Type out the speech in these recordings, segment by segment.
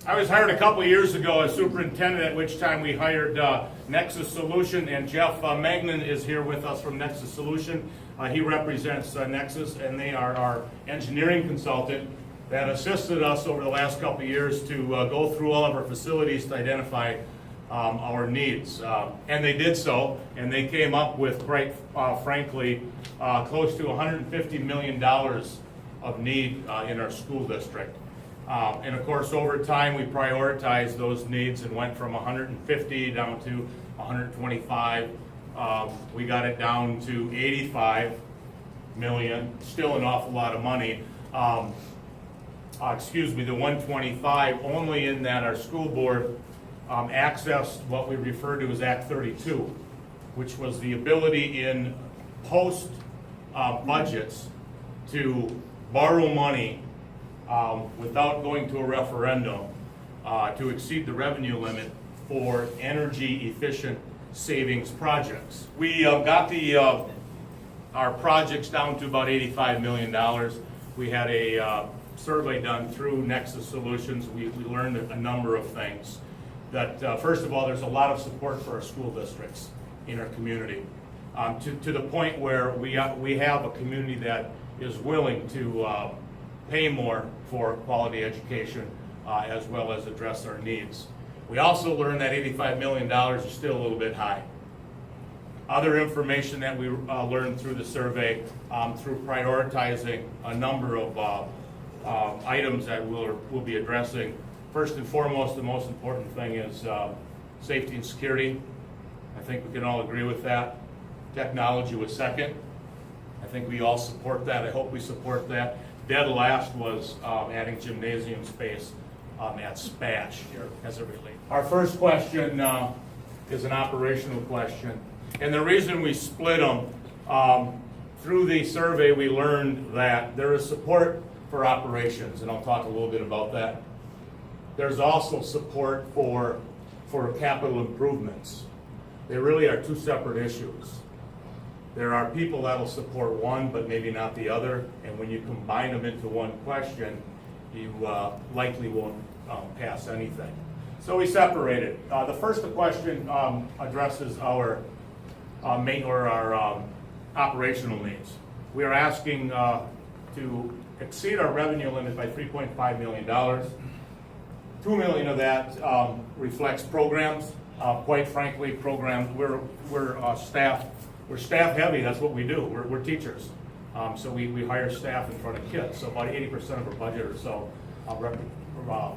I was hired a couple of years ago as superintendent, at which time we hired Nexus Solution, and Jeff Magnan is here with us from Nexus Solution. He represents Nexus, and they are our engineering consultant that assisted us over the last couple of years to go through all of our facilities to identify our needs. And they did so, and they came up with, quite frankly, close to $150 million of need in our school district. And of course, over time, we prioritized those needs and went from 150 down to 125. We got it down to 85 million, still an awful lot of money. The 125, only in that our school board accessed what we refer to as Act 32, which was the ability in post budgets to borrow money without going to a referendum to exceed the revenue limit for energy efficient savings projects. We got our projects down to about $85 million. We had a survey done through Nexus Solutions. We learned a number of things. That first of all, there's a lot of support for our school districts in our community, to the point where we have a community that is willing to pay more for quality education as well as address our needs. We also learned that $85 million is still a little bit high. Other information that we learned through the survey, through prioritizing a number of items that we'll be addressing. First and foremost, the most important thing is safety and security. I think we can all agree with that. Technology was second. I think we all support that. I hope we support that. Dead last was adding gymnasium space at SPASH as it relates. Our first question is an operational question. And the reason we split them, through the survey we learned that there is support for operations, and I'll talk a little bit about that. There's also support for capital improvements. They really are two separate issues. There are people that'll support one, but maybe not the other, and when you combine them into one question, you likely won't pass anything. So we separated. The first question addresses our operational needs. We are asking to exceed our revenue limit by $3.5 million. $2 million of that reflects programs. Quite frankly, programs. We're staff heavy. That's what we do. We're teachers, so we hire staff in front of kids. So about 80% of our budget or so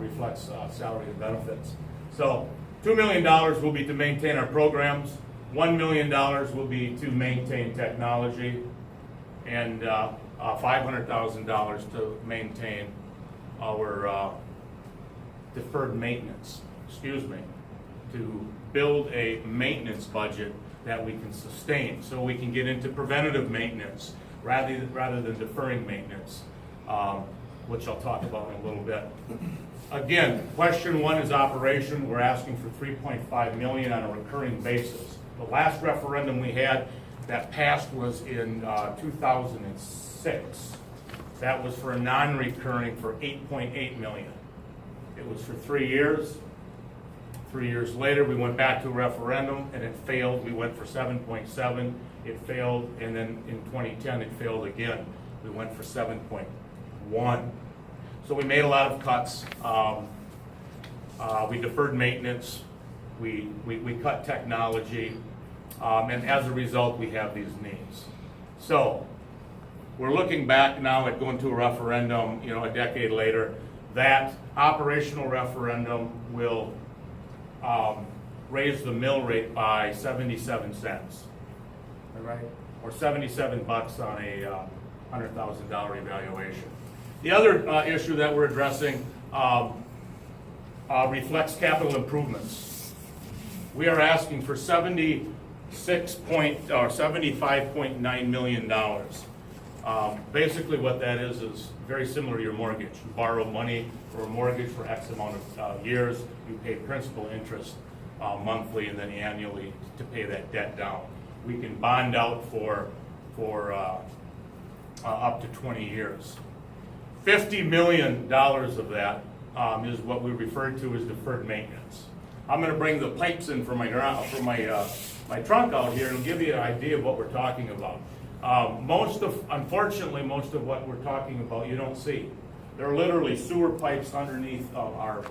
reflects salary and benefits. So $2 million will be to maintain our programs. $1 million will be to maintain technology, and $500,000 to maintain our deferred maintenance. To build a maintenance budget that we can sustain, so we can get into preventative maintenance rather than deferring maintenance, which I'll talk about in a little bit. Again, question one is operation. We're asking for $3.5 million on a recurring basis. The last referendum we had that passed was in 2006. That was for a non-recurring for $8.8 million. It was for 3 years. 3 years later, we went back to a referendum and it failed. We went for 7.7, it failed, and then in 2010 it failed again. We went for 7.1. So we made a lot of cuts. We deferred maintenance. We cut technology, and as a result, we have these needs. So we're looking back now at going to a referendum, a decade later. That operational referendum will raise the mill rate by 77 cents, all right? Or $77 on a $100,000 evaluation. The other issue that we're addressing reflects capital improvements. We are asking for $75.9 million. Basically what that is very similar to your mortgage. You borrow money for a mortgage for X amount of years, you pay principal, interest monthly and then annually to pay that debt down. We can bond out for up to 20 years. $50 million of that is what we refer to as deferred maintenance. I'm going to bring the pipes in from my trunk out here and give you an idea of what we're talking about. Unfortunately, most of what we're talking about you don't see. There are literally sewer pipes underneath our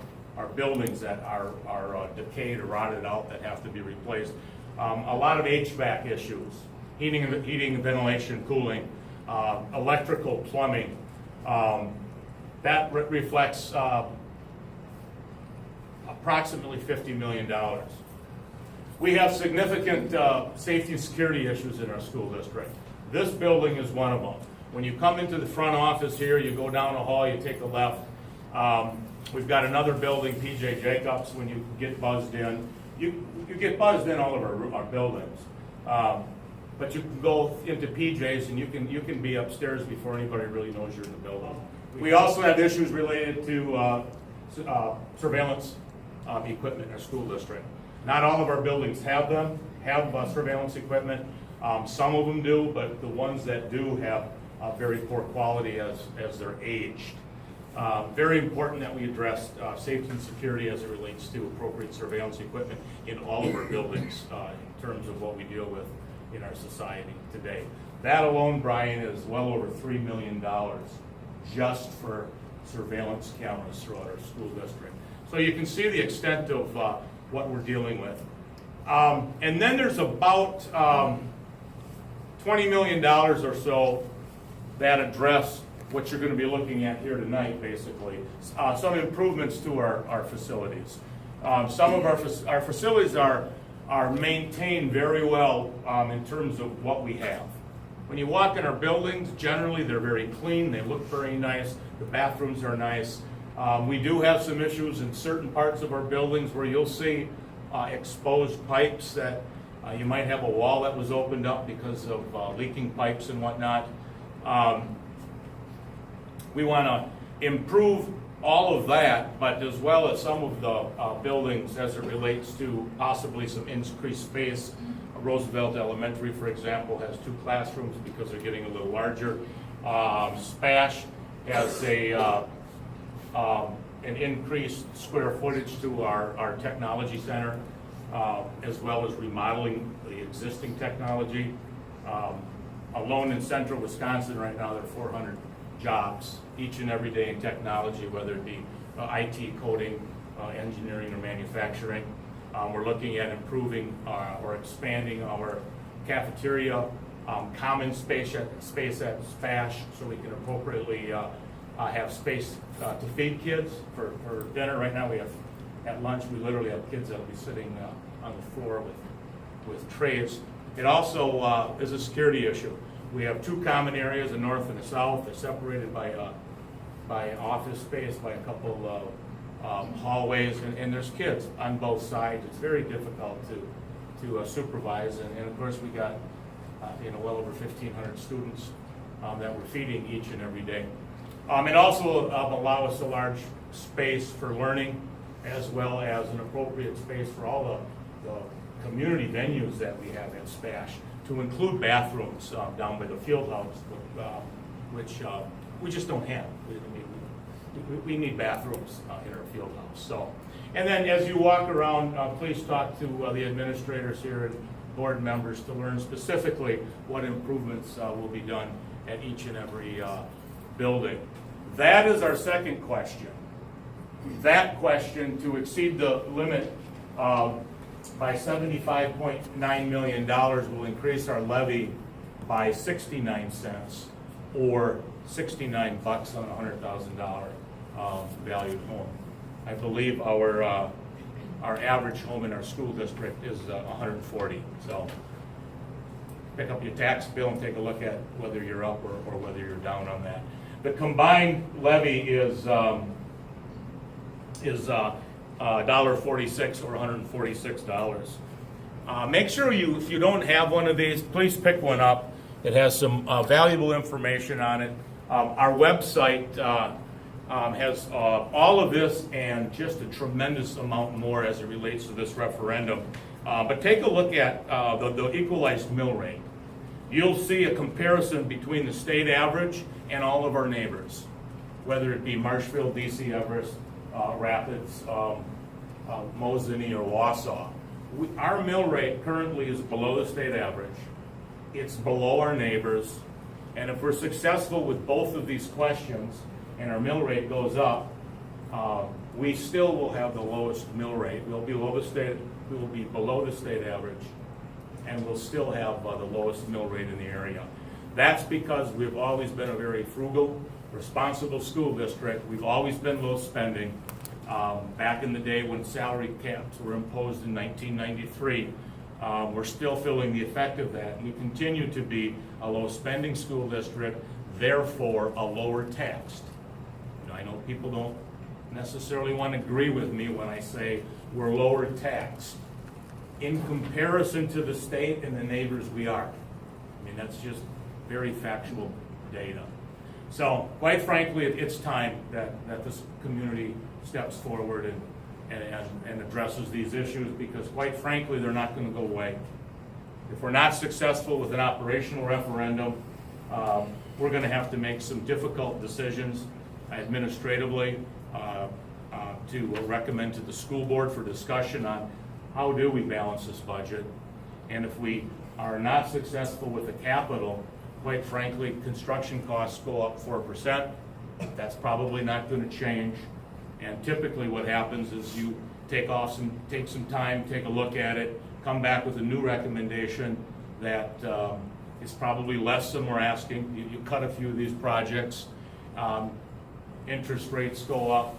buildings that are decayed or rotted out that have to be replaced. A lot of HVAC issues, heating and ventilation, cooling, electrical, plumbing. That reflects approximately $50 million. We have significant safety and security issues in our school district. This building is one of them. When you come into the front office here, you go down the hall, you take a left. We've got another building, PJ Jacobs, when you get buzzed in. You get buzzed in all of our buildings. But you can go into PJ's and you can be upstairs before anybody really knows you're in the building. We also have issues related to surveillance equipment in our school district. Not all of our buildings have surveillance equipment. Some of them do, but the ones that do have very poor quality as they're aged. Very important that we address safety and security as it relates to appropriate surveillance equipment in all of our buildings in terms of what we deal with in our society today. That alone, Brian, is well over $3 million just for surveillance cameras throughout our school district. So you can see the extent of what we're dealing with. And then there's about $20 million or so that address what you're going to be looking at here tonight, basically. Some improvements to our facilities. Some of our facilities are maintained very well in terms of what we have. When you walk in our buildings, generally they're very clean, they look very nice, the bathrooms are nice. We do have some issues in certain parts of our buildings where you'll see exposed pipes that you might have a wall that was opened up because of leaking pipes and whatnot. We want to improve all of that, but as well as some of the buildings as it relates to possibly some increased space. Roosevelt Elementary, for example, has 2 classrooms because they're getting a little larger. Spash has an increased square footage to our technology center, as well as remodeling the existing technology. Alone in central Wisconsin right now, there are 400 jobs each and every day in technology, whether it be IT, coding, engineering, or manufacturing. We're looking at improving or expanding our cafeteria, common space at Spash, so we can appropriately have space to feed kids for dinner. Right now we have, at lunch, we literally have kids that will be sitting on the floor with trays. It also is a security issue. We have 2 common areas, the north and the south. They're separated by office space, by a couple hallways, and there's kids on both sides. It's very difficult to supervise, and of course we got well over 1,500 students that we're feeding each and every day. It also allows us a large space for learning, as well as an appropriate space for all the community venues that we have at Spash, to include bathrooms down by the field house, which we just don't have. We need bathrooms in our field house. So, and then as you walk around, please talk to the administrators here and board members to learn specifically what improvements will be done at each and every building. That is our second question. That question, to exceed the limit by $75.9 million, will increase our levy by 69 cents, or $69 on a $100,000 valued home. I believe our average home in our school district is 140. So pick up your tax bill and take a look at whether you're up or whether you're down on that. The combined levy is $1.46 or $146. Make sure if you don't have one of these, please pick one up. It has some valuable information on it. Our website has all of this and just a tremendous amount more as it relates to this referendum. But take a look at the equalized mill rate. You'll see a comparison between the state average and all of our neighbors, whether it be Marshfield, DC, Everest, Rapids, Mosinee, or Wausau. Our mill rate currently is below the state average. It's below our neighbors. And if we're successful with both of these questions and our mill rate goes up, we still will have the lowest mill rate. We will be below the state average, and we'll still have the lowest mill rate in the area. That's because we've always been a very frugal, responsible school district. We've always been low spending. Back in the day when salary caps were imposed in 1993, we're still feeling the effect of that. We continue to be a low spending school district, therefore a lower taxed. I know people don't necessarily want to agree with me when I say we're lower taxed. In comparison to the state and the neighbors, we are. I mean, that's just very factual data. So, quite frankly, it's time that this community steps forward and addresses these issues, because quite frankly, they're not going to go away. If we're not successful with an operational referendum, we're going to have to make some difficult decisions administratively to recommend to the school board for discussion on how do we balance this budget. And if we are not successful with the capital, quite frankly, construction costs go up 4%. That's probably not going to change. And typically what happens is you take some time, take a look at it, come back with a new recommendation that is probably less than we're asking. You cut a few of these projects, interest rates go up,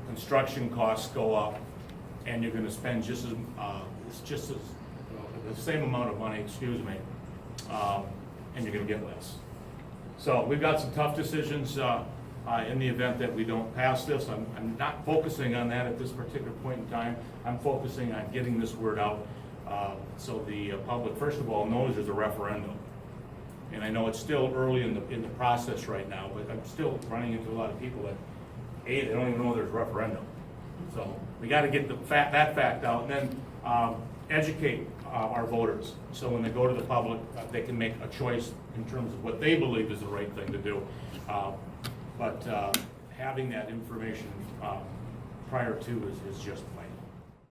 construction costs go up, and you're going to spend the same amount of money, and you're going to get less. So we've got some tough decisions in the event that we don't pass this. I'm not focusing on that at this particular point in time. I'm focusing on getting this word out so the public, first of all, knows there's a referendum. And I know it's still early in the process right now, but I'm still running into a lot of people that, they don't even know there's a referendum. So we got to get that fact out, and then educate our voters, so when they go to the public, they can make a choice in terms of what they believe is the right thing to do. But having that information prior to is just vital.